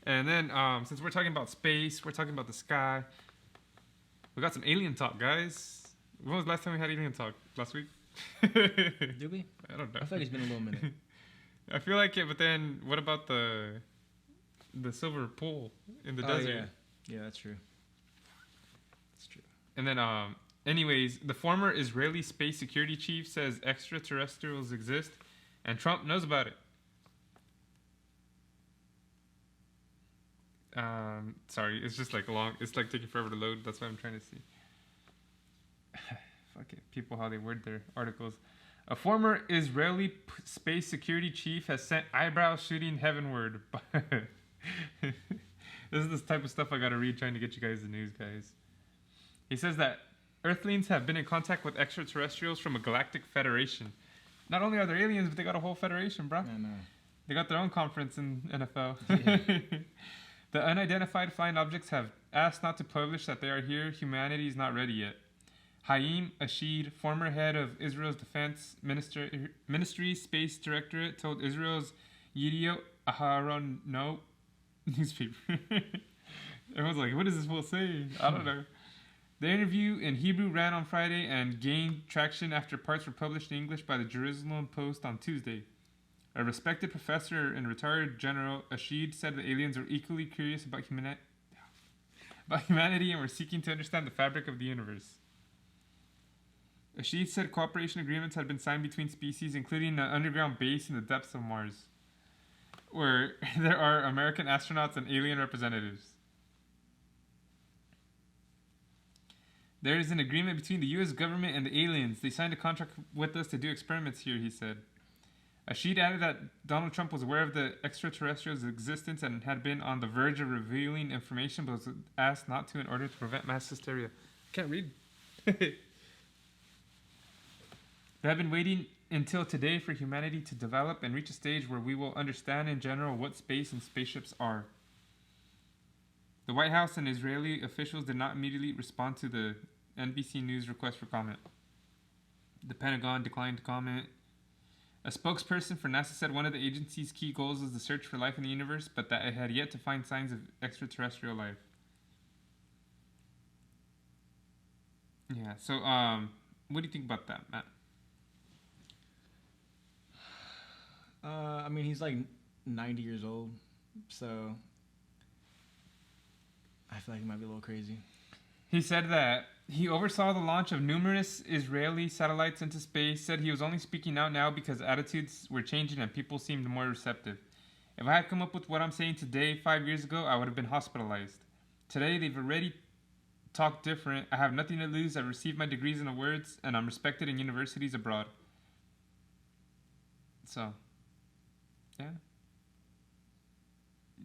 And then, since we're talking about space, we're talking about the sky. We got some alien talk, guys. When was the last time we had alien talk? Last week? Did we? I don't know. I feel like it's been a little minute. I feel like it, but then what about the silver pool in the desert? Yeah, that's true. That's true. And then, anyways, the former Israeli space security chief says extraterrestrials exist, and Trump knows about it. Sorry, it's just like it's like taking forever to load. That's what I'm trying to see. Fuck it. People, how they word their articles. A former Israeli space security chief has sent eyebrows shooting heavenward. This is the type of stuff I gotta read trying to get you guys the news, guys. He says that Earthlings have been in contact with extraterrestrials from a galactic federation. Not only are there aliens, but they got a whole federation, bro. I know. They got their own conference in NFL. Yeah. The unidentified flying objects have asked not to publish that they are here. Humanity is not ready yet. Haim Ashid, former head of Israel's Defense Ministry Space Directorate, told Israel's Yediot Aharonot newspaper. Everyone's like, what is this fool saying? I don't know. The interview in Hebrew ran on Friday and gained traction after parts were published in English by the Jerusalem Post on Tuesday. A respected professor and retired general, Ashid, said the aliens are equally curious about humanity and were seeking to understand the fabric of the universe. Ashid said cooperation agreements had been signed between species, including an underground base in the depths of Mars, where there are American astronauts and alien representatives. There is an agreement between the U.S. government and the aliens. They signed a contract with us to do experiments here, he said. Ashid added that Donald Trump was aware of the extraterrestrials' existence and had been on the verge of revealing information, but was asked not to in order to prevent mass hysteria. Can't read. They have been waiting until today for humanity to develop and reach a stage where we will understand in general what space and spaceships are. The White House and Israeli officials did not immediately respond to the NBC News request for comment. The Pentagon declined to comment. A spokesperson for NASA said one of the agency's key goals was the search for life in the universe, but that it had yet to find signs of extraterrestrial life. Yeah, so, what do you think about that, Matt? I mean, he's like 90 years old, so I feel like he might be a little crazy. He said that he oversaw the launch of numerous Israeli satellites into space, said he was only speaking out now because attitudes were changing and people seemed more receptive. If I had come up with what I'm saying today 5 years ago, I would have been hospitalized. Today, they've already talked different. I have nothing to lose. I've received my degrees and awards, and I'm respected in universities abroad. So, yeah.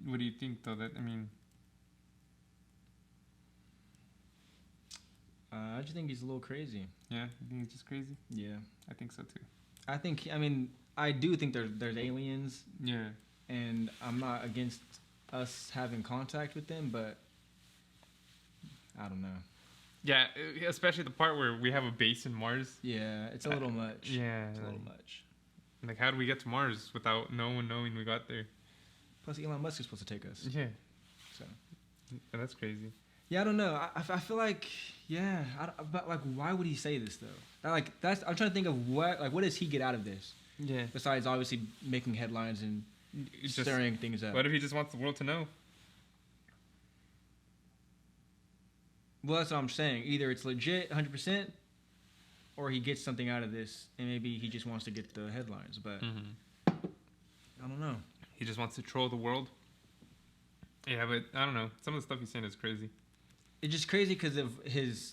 What do you think, though? I just think he's a little crazy. Yeah, you think he's just crazy? Yeah. I think so, too. I do think there's aliens. Yeah. And I'm not against us having contact with them, but I don't know. Yeah, especially the part where we have a base in Mars. Yeah, it's a little much. Yeah. It's a little much. Like, how do we get to Mars without no one knowing we got there? Plus, Elon Musk is supposed to take us. Yeah. So. And that's crazy. Yeah, I don't know. I feel like, yeah, but like, why would he say this though? I'm trying to think of what does he get out of this? Yeah. Besides obviously making headlines and stirring things up. What if he just wants the world to know? Well, that's what I'm saying. Either it's legit, 100%, or he gets something out of this, and maybe he just wants to get the headlines. But I don't know. He just wants to troll the world. Yeah, but I don't know. Some of the stuff he's saying is crazy. It's just crazy because of his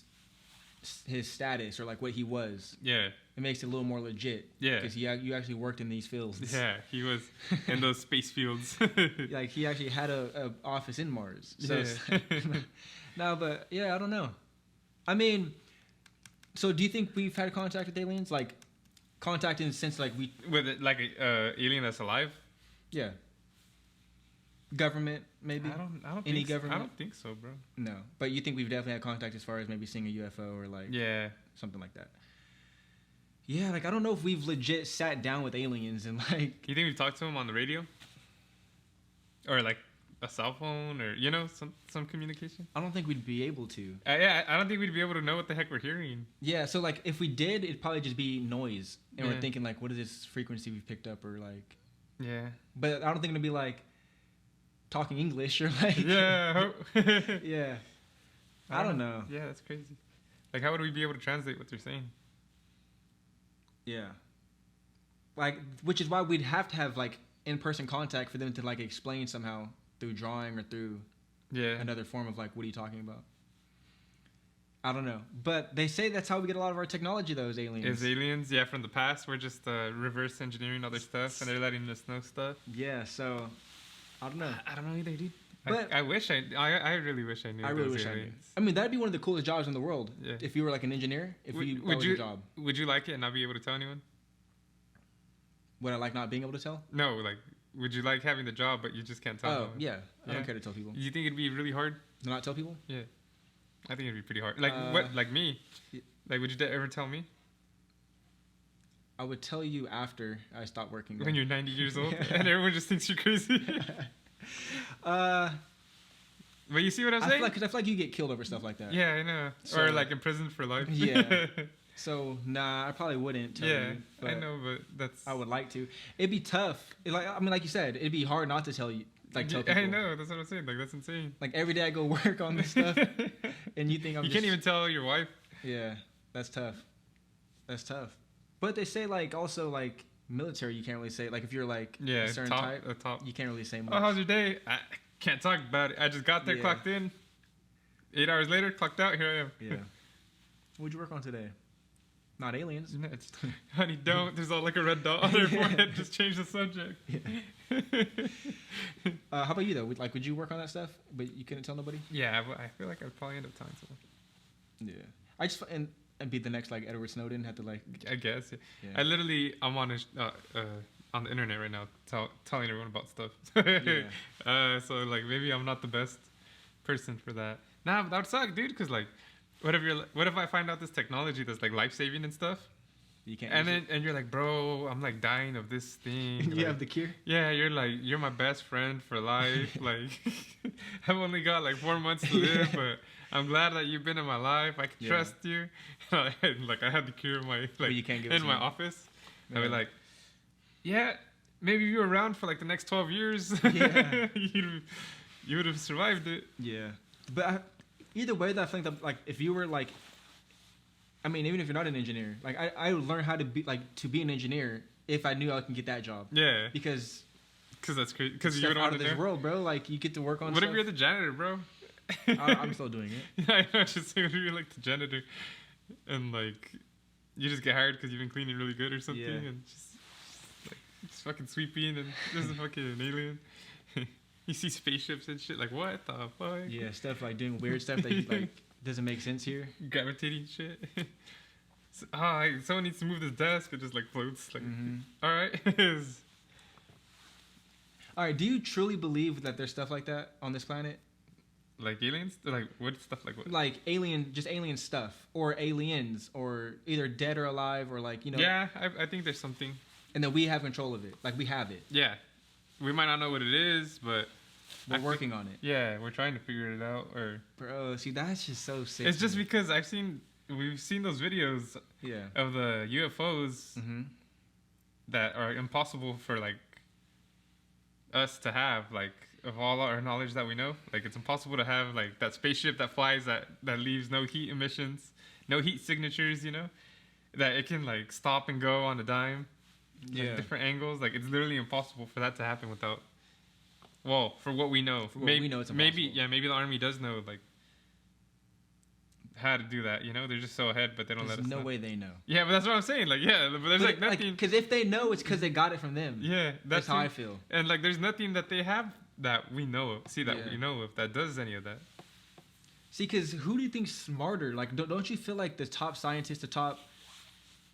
status or like what he was. Yeah. It makes it a little more legit. Yeah. Because you actually worked in these fields. Yeah, he was in those space fields. Like he actually had a office in Mars. So yeah. No, but yeah, I don't know. I mean, so do you think we've had contact with aliens? Like contact in the sense like we with it, like a alien that's alive? Yeah. Government, maybe? I don't Any think government? I don't think so, bro. No. But you think we've definitely had contact as far as maybe seeing a UFO or like something like that. Yeah, like I don't know if we've legit sat down with aliens and like You think we've talked to them on the radio? Or like a cell phone or some communication. I don't think we'd be able to. Yeah, I don't think we'd be able to know what the heck we're hearing. Yeah, so like if we did, it'd probably just be noise, and Yeah. we're thinking like, what is this frequency we've picked up, or like. Yeah. But I don't think it'd be like talking English or like. Yeah. Yeah. I don't know. Yeah, that's crazy. Like, how would we be able to translate what they're saying? Yeah. Like, which is why we'd have to have like in-person contact for them to like explain somehow through drawing or through another form of like, what are you talking about? I don't know, but they say that's how we get a lot of our technology. Those aliens. Is aliens? Yeah, from the past, we're just reverse engineering other stuff, and they're letting us know stuff. Yeah, so I don't know. I don't know either, dude. But I wish I really wish I knew. I really wish I knew. I mean, that'd be one of the coolest jobs in the world. Yeah. If you were like an engineer, that was your job. Would you like it and not be able to tell anyone? Would I like not being able to tell? No, like, would you like having the job but you just can't tell? Oh, yeah. I don't care to tell people. You think it'd be really hard to not tell people? Yeah, I think it'd be pretty hard. Like what? Like me? Like, would you ever tell me? I would tell you after I stopped working. When you're 90 years old and everyone just thinks you're crazy. But you see what I'm saying? Because I feel like you get killed over stuff like that. Yeah, I know. So, or like imprisoned for life. Yeah. So nah, I probably wouldn't tell you. I know, but that's. I would like to. It'd be tough. Like you said, it'd be hard not to tell you. Like tell people. I know. That's what I'm saying. Like, that's insane. Like every day I go work on this stuff, and you think You can't even tell your wife. Yeah, that's tough. That's tough. But they say like also like military, you can't really say like if you're like a certain type, you can't really say much. Oh, how's your day? I can't talk about it. I just got there, clocked in. 8 hours later, clocked out. Here I am. Yeah. What'd you work on today? Not aliens. No, honey, don't. There's all like a red dot on their forehead. Just change the subject. Yeah. How about you though? Would you work on that stuff, but you couldn't tell nobody? Yeah, I feel like I'd probably end up telling someone. Yeah. I just and be the next like Edward Snowden. Have to like. I guess. Yeah. I'm on on the internet right now, telling everyone about stuff. Yeah. So like maybe I'm not the best person for that. Nah, that would suck, dude. Cause like, what if I find out this technology that's like life saving and stuff? You can't. And you're like, bro, I'm like dying of this thing. You have the cure. Yeah, you're my best friend for life. Like, I've only got like 4 months to live, but I'm glad that you've been in my life. I can trust you. Like I had the cure in my you can't give in my office. I'd be like, yeah, maybe if you were around for like the next 12 years, you would have survived it. Yeah, but either way, I think that like if you were like, I mean, even if you're not an engineer, like I would learn how to be an engineer if I knew I can get that job. Yeah, because that's crazy. Because you would out of this world, bro. Like you get to work on. What if you're the janitor, bro? I'm still doing it. Yeah, I know. Just saying, you're like the janitor, and like you just get hired because you've been cleaning really good or something, and just fucking sweeping, and there's a fucking alien. You see spaceships and shit. Like what the fuck? Yeah, stuff like doing weird stuff that like doesn't make sense here. Gravitating shit. Someone needs to move this desk. It just like floats. Like, all right. All right. Do you truly believe that there's stuff like that on this planet? Like aliens? Like what stuff? Like what? Like just alien stuff, or aliens, or either dead or alive, or like Yeah, I think there's something. And then we have control of it. Like we have it. Yeah, we might not know what it is, but we're working on it. Yeah, we're trying to figure it out. Or bro, see that's just so sick. It's just because we've seen those videos. Yeah. Of the UFOs that are impossible for like us to have, like. Of all our knowledge that we know, like it's impossible to have like that spaceship that flies that leaves no heat emissions, no heat signatures, that it can like stop and go on a dime, like different angles. Like it's literally impossible for that to happen without. Well, for what we know, we know it's impossible. Maybe the army does know like how to do that. They're just so ahead, but they don't let us know. There's no way they know. Yeah, but that's what I'm saying. Like, yeah, but there's like nothing. Because if they know, it's because they got it from them. Yeah, that's how I feel. And like, there's nothing that they have that we know of. We know of that does any of that. See, because who do you think's smarter? Like, don't you feel like the top scientists, the top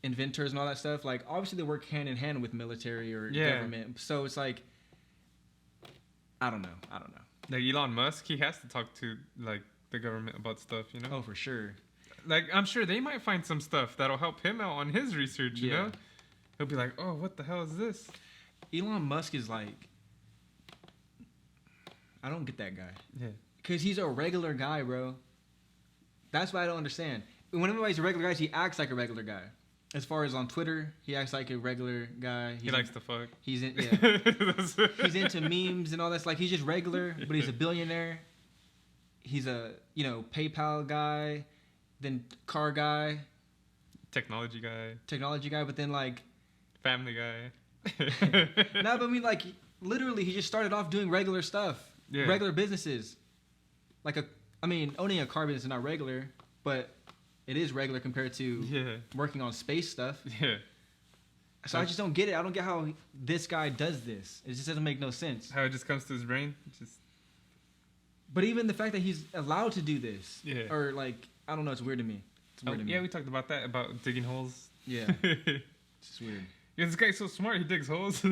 inventors, and all that stuff? Like, obviously they work hand in hand with military or government. So it's like, I don't know. Like Elon Musk, he has to talk to like the government about stuff, Oh, for sure. Like I'm sure they might find some stuff that'll help him out on his research. You know, he'll be like, "Oh, what the hell is this?" Elon Musk is like, I don't get that guy. Yeah. Because he's a regular guy, bro. That's what I don't understand. When everybody's a regular guy, he acts like a regular guy. As far as on Twitter, he acts like a regular guy. He likes to fuck. He's into memes and all that. Like, he's just regular, but he's a billionaire. He's a, PayPal guy, then car guy. Technology guy, but then, like... Family guy. No, but I mean, like, literally, he just started off doing regular stuff. Yeah. Regular businesses. Owning a car business is not regular, but... It is regular compared to working on space stuff. Yeah. So I just don't get it. I don't get how this guy does this. It just doesn't make no sense. How it just comes to his brain. But even the fact that he's allowed to do this. Yeah. Or like, I don't know. It's weird to me. Yeah, we talked about that, about digging holes. Yeah. It's just weird. Yeah, this guy's so smart. He digs holes.